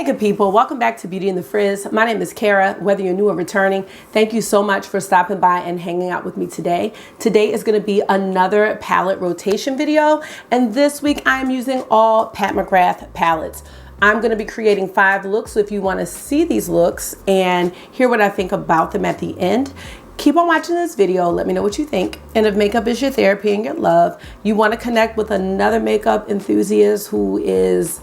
Hey good people, welcome back to Beauty and the Frizz. My name is Cara. Whether you're new or returning, thank you so much for stopping by and hanging out with me today. Today is going to be another palette rotation video, and this week I'm using all Pat McGrath palettes. I'm going to be creating 5 looks, so if you want to see these looks and hear what I think about them at the end, keep on watching this video. Let me know what you think. And if makeup is your therapy and your love, you want to connect with another makeup enthusiast who is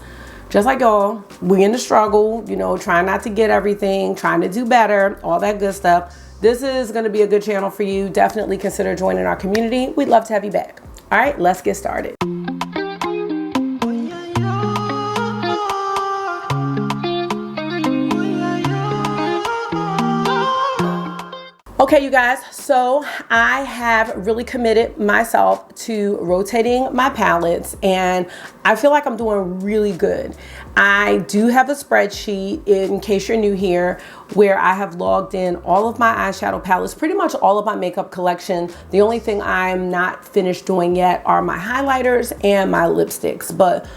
just like y'all, we in the struggle, you know, trying not to get everything, trying to do better, all that good stuff. This is going to be a good channel for you. Definitely consider joining our community. We'd love to have you back. All right, let's get started. Okay, you guys, so I have really committed myself to rotating my palettes, and I feel like I'm doing really good. I do have a spreadsheet, in case you're new here, where I have logged in all of my eyeshadow palettes, pretty much all of my makeup collection. The only thing I'm not finished doing yet are my highlighters and my lipsticks, but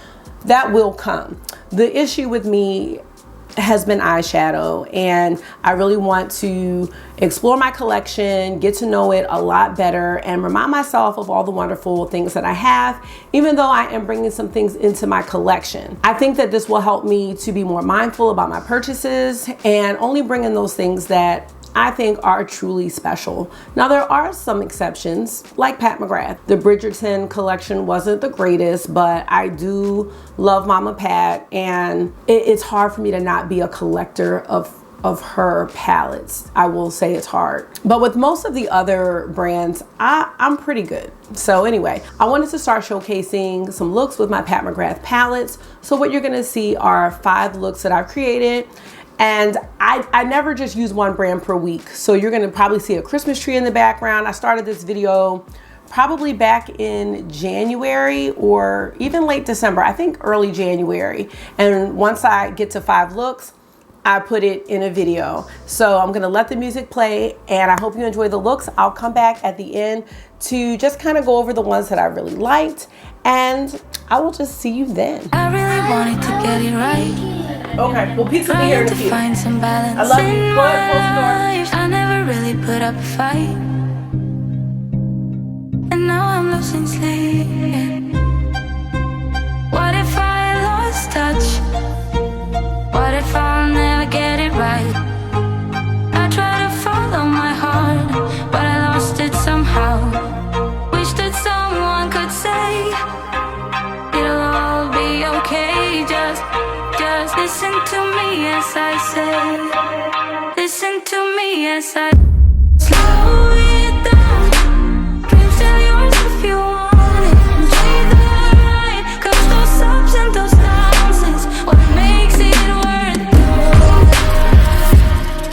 that will come. The issue with me has been eyeshadow, and I really want to explore my collection, get to know it a lot better, and remind myself of all the wonderful things that I have, even though I am bringing some things into my collection. I think that this will help me to be more mindful about my purchases and only bring in those things that I think are truly special. Now there are some exceptions, like Pat McGrath. The Bridgerton collection wasn't the greatest, but I do love Mama Pat, and it's hard for me to not be a collector of her palettes. I will say it's hard. But with most of the other brands, I'm pretty good. So anyway, I wanted to start showcasing some looks with my Pat McGrath palettes. So what you're gonna see are 5 looks that I've created. And I never just use one brand per week. So you're gonna probably see a Christmas tree in the background. I started this video probably back in January or even late December, I think early January. And once I get to 5 looks, I put it in a video. So I'm gonna let the music play, and I hope you enjoy the looks. I'll come back at the end to just kind of go over the ones that I really liked, and I will just see you then. I really wanted to get it right. Okay, well, pizza be here in a few. Find some balance. I love you. Go ahead, close the door. I never really put up a fight, and now I'm losing sleep. What if I lost touch? What if I'll never get it right? I try to follow my heart, but I lost it somehow. Wish that someone could say it'll all be okay. Just listen to me as I say. Listen to me as I slow it down. Dreams are yours if you want it. Enjoy the ride, 'cause those ups and those downs is what makes it worth it.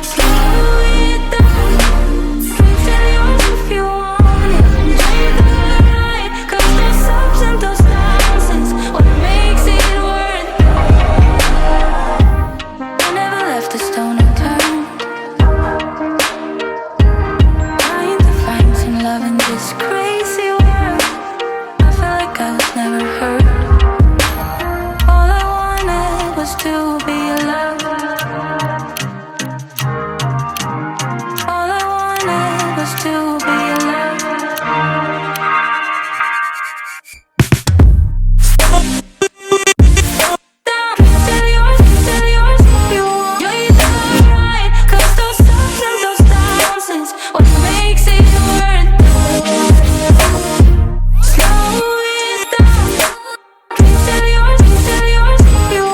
Slow it down. Dreams are yours if you want it. Enjoy the ride, 'cause those ups and those downs is what makes it worth it. I never left a stone unturned, trying to find some love in this crazy world. I felt like I was never heard. All I wanted was to be loved. All I wanted was to be loved. Tell yours if you want. You're the right, 'cause those ups and those downs is what makes it worth it. Slow it down. Tell yours if you want. You're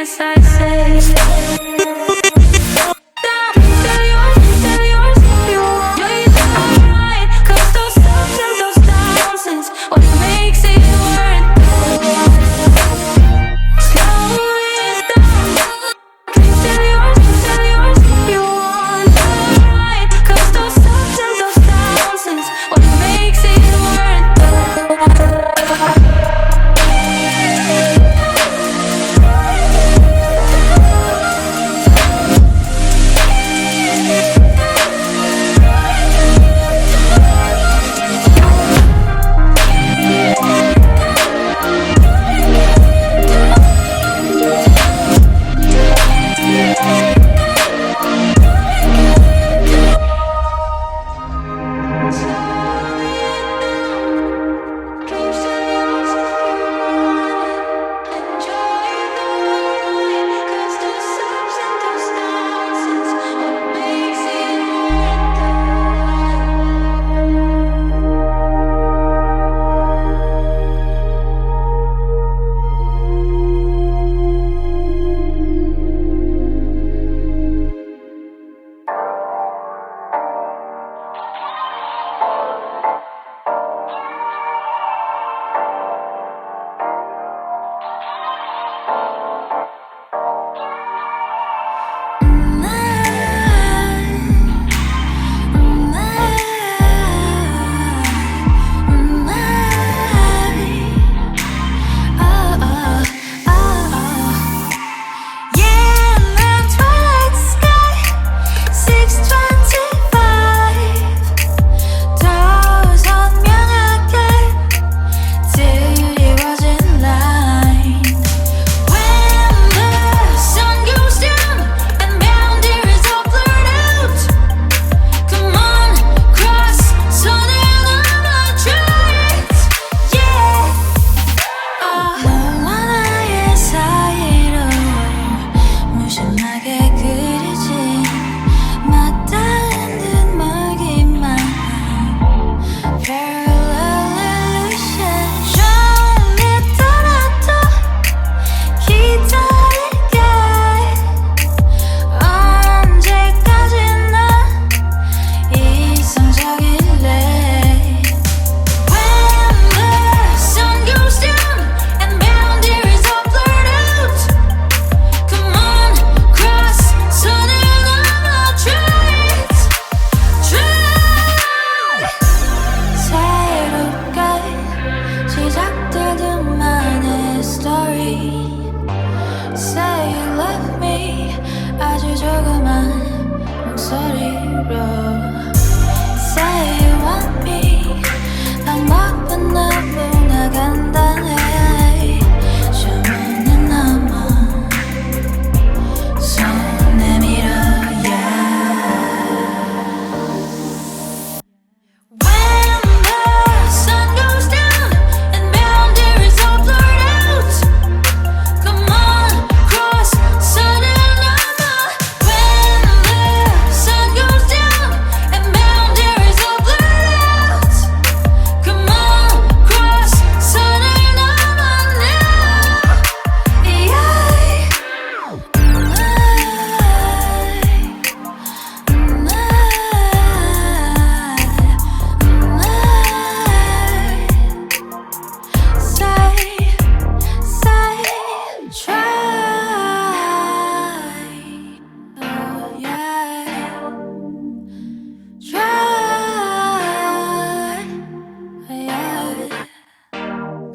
yes, I say.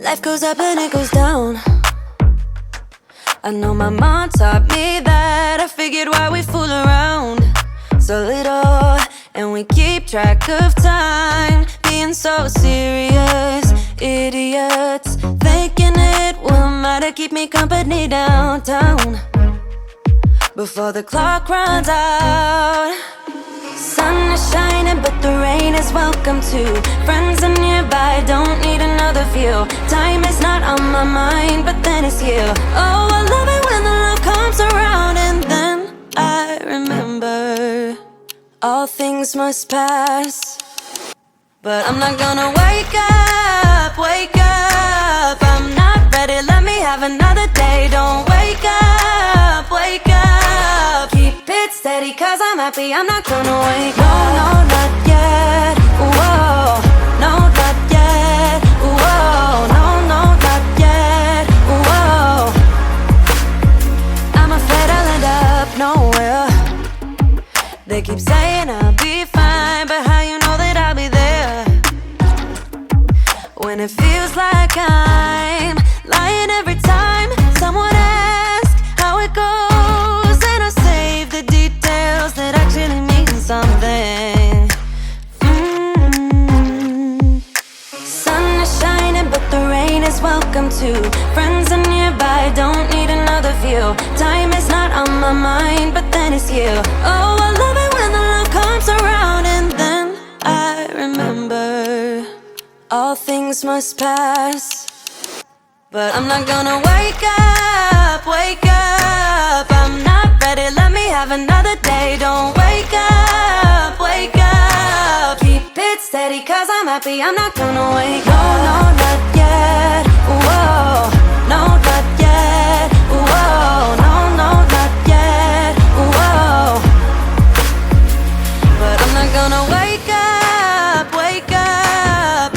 Life goes up and it goes down. I know my mom taught me that. I figured why we fool around so little, and we keep track of time, being so serious. Idiots thinking it will matter, keep me company downtown before the clock runs out. Sun is shining, but the rain is welcome too. Friends are nearby, don't need another view. Time is not on my mind, but then it's you. Oh, I love it when the love comes around, and then I remember all things must pass. But I'm not gonna wake up, wake up. I'm not ready, let me have another day. Don't wake up. happy, I'm not gonna wake up. No, not yet. Whoa, no, not yet. Whoa, no, not yet. Whoa, I'm afraid I'll end up nowhere. They keep saying I'll be fine, but how you know that I'll be there when it feels like I'm lying every time someone asks how it goes, and I save the details that actually mean something. Sun is shining, but the rain is welcome too. Friends are nearby, don't need another view. Time is not on my mind, but then it's you. Oh, I love it when the love comes around, and then I remember all things must pass. But I'm not gonna wake up, wake up. I'm not ready, let me have another day. Don't wake up, wake up. Keep it steady, cause I'm happy, I'm not gonna wake up. No, not yet. Whoa, no, not yet. Whoa, no, not yet. Whoa, but I'm not gonna wake up, wake up.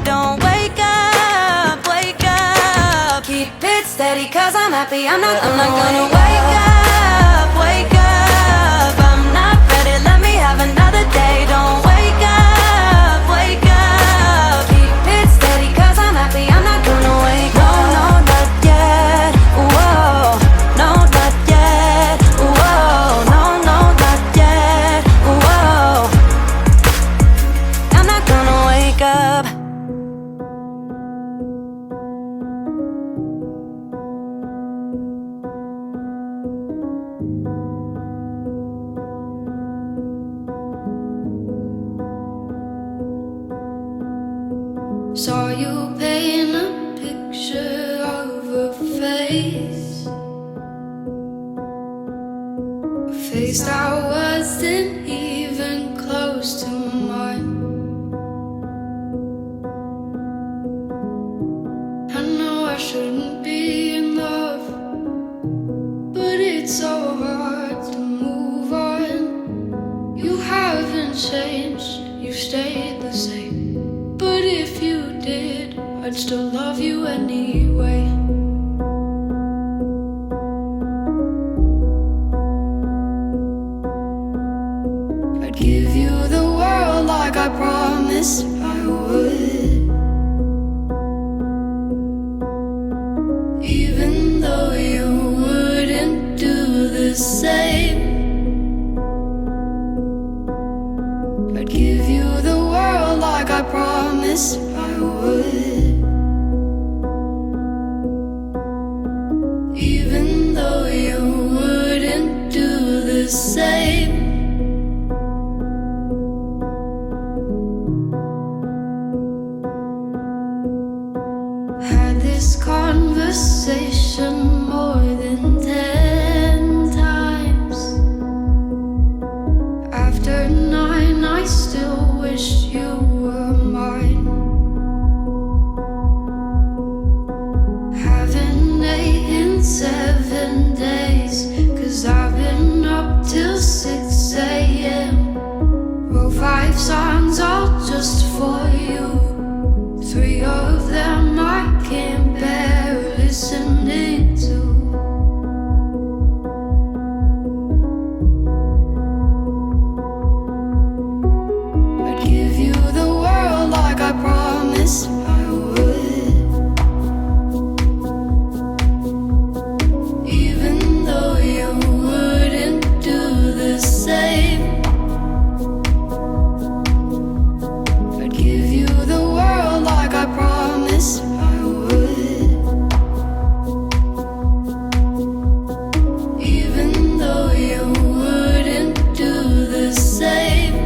Don't wake up, wake up. Keep it steady, cause I'm happy, I'm not gonna wake up, wake up. I'm not ready, let me have another day. Don't wake up, wake up. Keep it steady, cause I'm happy, I'm not gonna wake up. No, not yet. Whoa, no, not yet. Whoa, no, not yet. Whoa, I'm not gonna wake up. Saw you paint a picture of a face, a face that wasn't even close to mine. I know I shouldn't be in love, but it's so hard to move on. You haven't changed, you stayed the same. But if you did, I'd still love you anyway. I'd give you the world like I promised I would, even though you wouldn't do the same. I'd give you the world like I promised I would, even though you wouldn't do the same. Had this conversation more than 10 times. After 9 I still wish you were mine. Haven't ate in 7 days, cause I've been up till 6 a.m. Wrote 5 songs all just for you. 3 of them I can't bear listening to. I'd give you the world like I promised I would, even though you wouldn't do the same. I'd give you the world like I promised I would, even though you wouldn't do the same.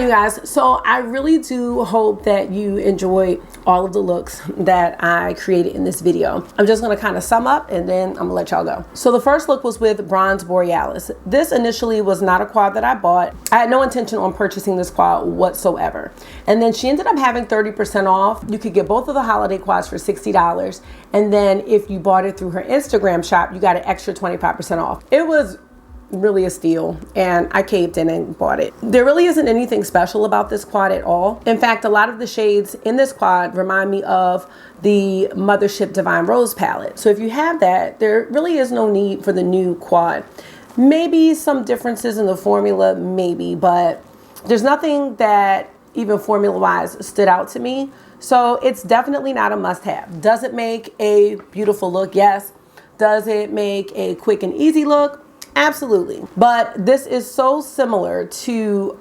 you guys, so I really do hope that you enjoyed all of the looks that I created in this video. I'm just gonna kind of sum up and then I'm gonna let y'all go. So the first look was with Bronze Borealis. This initially was not a quad that I bought. I had no intention on purchasing this quad whatsoever. And then she ended up having 30% off. You could get both of the holiday quads for $60. And then if you bought it through her Instagram shop, you got an extra 25% off. It was really a steal, and I caved in and bought it. There really isn't anything special about this quad at all. In fact, a lot of the shades in this quad remind me of the Mothership Divine Rose palette. So if you have that, there really is no need for the new quad. Maybe some differences in the formula, maybe, but there's nothing that even formula-wise stood out to me. So it's definitely not a must-have. Does it make a beautiful look? Yes. Does it make a quick and easy look? Absolutely. But this is so similar to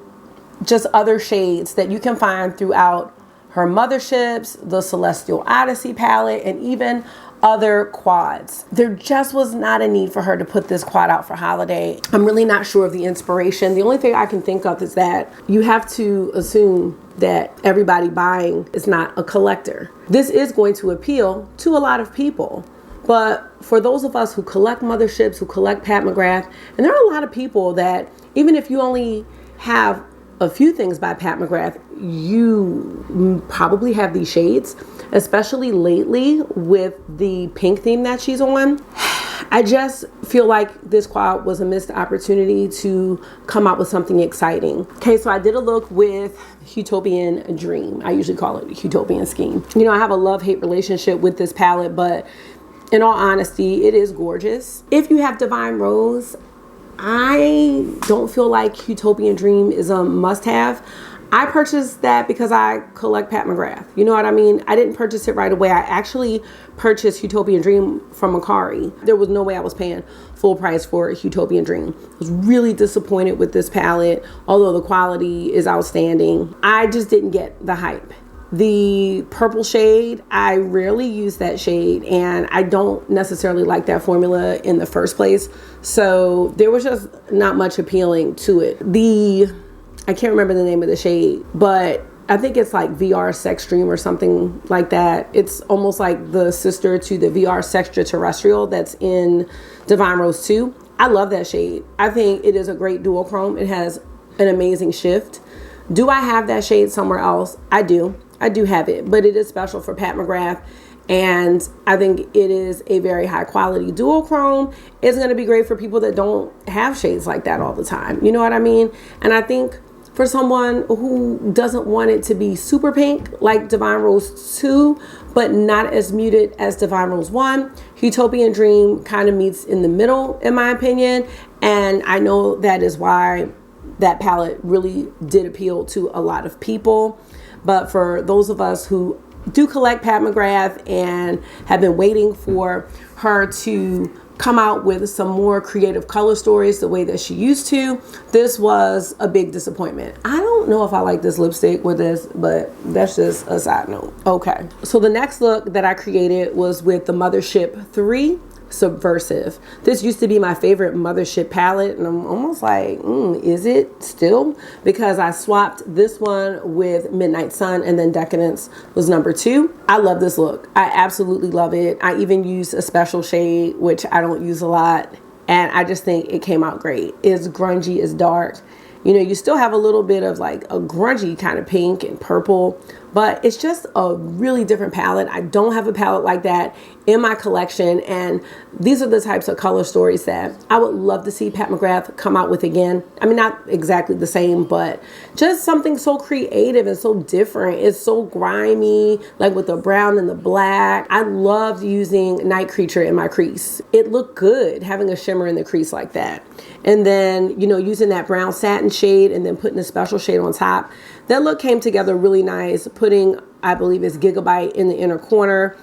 just other shades that you can find throughout her Motherships, the Celestial Odyssey palette, and even other quads. There just was not a need for her to put this quad out for holiday. I'm really not sure of the inspiration. The only thing I can think of is that you have to assume that everybody buying is not a collector. This is going to appeal to a lot of people. But for those of us who collect Motherships, who collect Pat McGrath, and there are a lot of people that even if you only have a few things by Pat McGrath, you probably have these shades, especially lately with the pink theme that she's on. I just feel like this quad was a missed opportunity to come out with something exciting. Okay, so I did a look with Huetopian Dream. I usually call it Huetopian Scheme. You know, I have a love-hate relationship with this palette, but in all honesty, it is gorgeous. If you have Divine Rose, I don't feel like Huetopian Dream is a must-have. I purchased that because I collect Pat McGrath. You know what I mean? I didn't purchase it right away. I actually purchased Huetopian Dream from Macari. There was no way I was paying full price for Huetopian Dream. I was really disappointed with this palette, although the quality is outstanding. I just didn't get the hype. The purple shade, I rarely use that shade, and I don't necessarily like that formula in the first place. So there was just not much appealing to it. I can't remember the name of the shade, but I think it's like VR Sex Dream or something like that. It's almost like the sister to the VR Sextraterrestrial that's in Divine Rose 2. I love that shade. I think it is a great duochrome. It has an amazing shift. Do I have that shade somewhere else? I do. I do have it, but it is special for Pat McGrath, and I think it is a very high quality duochrome. It's going to be great for people that don't have shades like that all the time. You know what I mean? And I think for someone who doesn't want it to be super pink like Divine Rose 2, but not as muted as Divine Rose 1, Huetopian Dream kind of meets in the middle, in my opinion, and I know that is why that palette really did appeal to a lot of people. But for those of us who do collect Pat McGrath and have been waiting for her to come out with some more creative color stories the way that she used to, this was a big disappointment. I don't know if I like this lipstick with this, but that's just a side note. Okay, so the next look that I created was with the Mothership 3 Subversive. This used to be my favorite Mothership palette, and I'm almost like, is it still? Because I swapped this one with Midnight Sun, and then Decadence was number 2. I love this look. I absolutely love it. I even used a special shade, which I don't use a lot, and I just think it came out great. It's grungy, it's dark. You know, you still have a little bit of like a grungy kind of pink and purple, but it's just a really different palette. I don't have a palette like that in my collection, and these are the types of color stories that I would love to see Pat McGrath come out with again. I mean, not exactly the same, but just something so creative and so different. It's so grimy, like with the brown and the black. I loved using Night Creature in my crease. It looked good having a shimmer in the crease like that. And then, you know, using that brown satin shade and then putting a special shade on top. That look came together really nice, putting, I believe it's Gigabyte in the inner corner.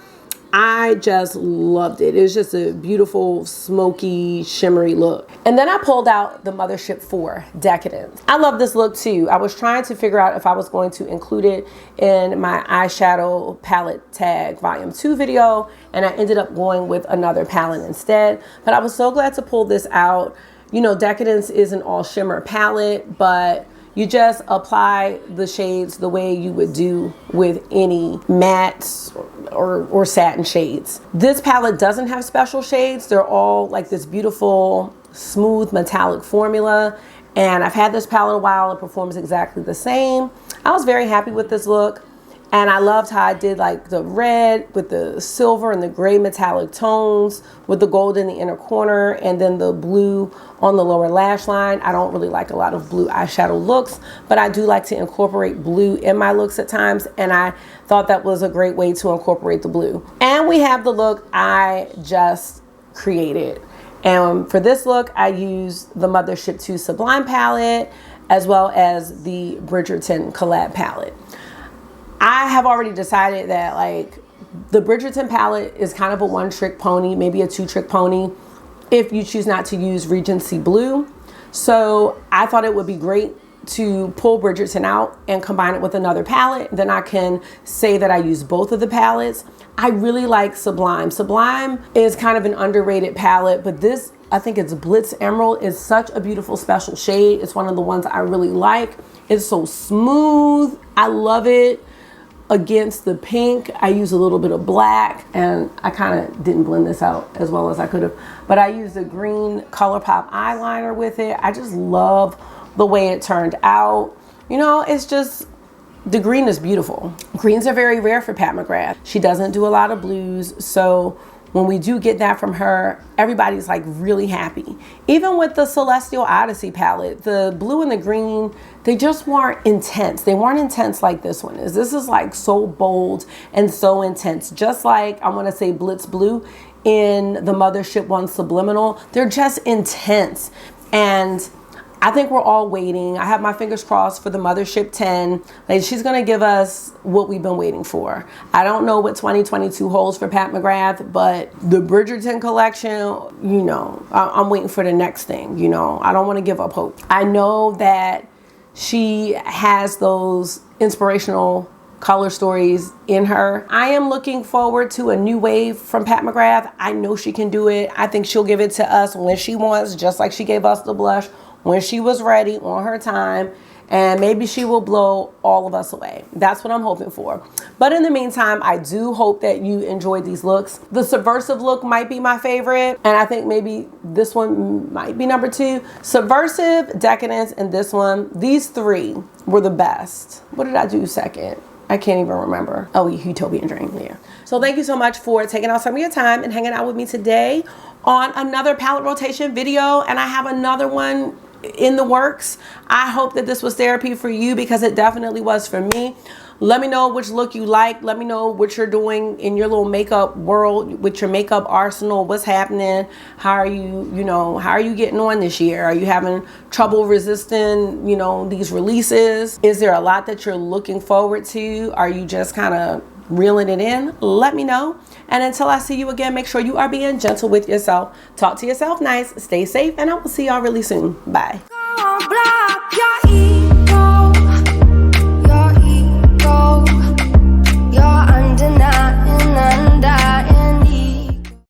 I just loved it. It was just a beautiful, smoky, shimmery look. And then I pulled out the Mothership 4 Decadence. I love this look too. I was trying to figure out if I was going to include it in my eyeshadow palette tag volume 2 video, and I ended up going with another palette instead. But I was so glad to pull this out. You know, Decadence is an all shimmer palette, but You just apply the shades the way you would do with any mattes or satin shades. This palette doesn't have special shades. They're all like this beautiful, smooth metallic formula. And I've had this palette a while. It performs exactly the same. I was very happy with this look. And I loved how I did like the red with the silver and the gray metallic tones with the gold in the inner corner and then the blue on the lower lash line. I don't really like a lot of blue eyeshadow looks, but I do like to incorporate blue in my looks at times. And I thought that was a great way to incorporate the blue. And we have the look I just created. And for this look, I used the Mothership 2 Sublime palette as well as the Bridgerton collab palette. I have already decided that like the Bridgerton palette is kind of a one-trick pony, maybe a two-trick pony if you choose not to use Regency Blue. So I thought it would be great to pull Bridgerton out and combine it with another palette. Then I can say that I use both of the palettes. I really like Sublime. Sublime is kind of an underrated palette, but this, I think it's Blitz Emerald, is such a beautiful special shade. It's one of the ones I really like. It's so smooth. I love it. Against the pink, I use a little bit of black, and I kind of didn't blend this out as well as I could have, but I used a green ColourPop eyeliner with it. I just love the way it turned out. You know, it's just, the green is beautiful. Greens are very rare for Pat McGrath. She doesn't do a lot of blues, so when we do get that from her, everybody's like really happy. Even with the Celestial Odyssey palette, the blue and the green, they just weren't intense. They weren't intense like this one is. This is like so bold and so intense. Just like, I wanna say Blitz Blue in the Mothership 1 Subliminal. They're just intense. And I think we're all waiting. I have my fingers crossed for the Mothership 10. Like, she's gonna give us what we've been waiting for. I don't know what 2022 holds for Pat McGrath, but the Bridgerton collection, you know, I'm waiting for the next thing, you know. I don't wanna give up hope. I know that she has those inspirational color stories in her. I am looking forward to a new wave from Pat McGrath. I know she can do it. I think she'll give it to us when she wants, just like she gave us the blush when she was ready on her time, and maybe she will blow all of us away. That's what I'm hoping for. But in the meantime, I do hope that you enjoyed these looks. The Subversive look might be my favorite, and I think maybe this one might be number 2. Subversive, Decadence, and this one, these 3 were the best. What did I do second? I can't even remember. Oh, Huetopian Dream, yeah. So thank you so much for taking out some of your time and hanging out with me today on another palette rotation video, and I have another one in the works. I hope that this was therapy for you, because it definitely was for me. Let me know which look you like. Let me know what you're doing in your little makeup world with your makeup arsenal. What's happening? How are you, how are you getting on this year? Are you having trouble resisting, these releases? Is there a lot that you're looking forward to? Are you just kind of reeling it in? Let me know. And until I see you again, make sure you are being gentle with yourself. Talk to yourself nice, stay safe, and I will see y'all really soon. Bye.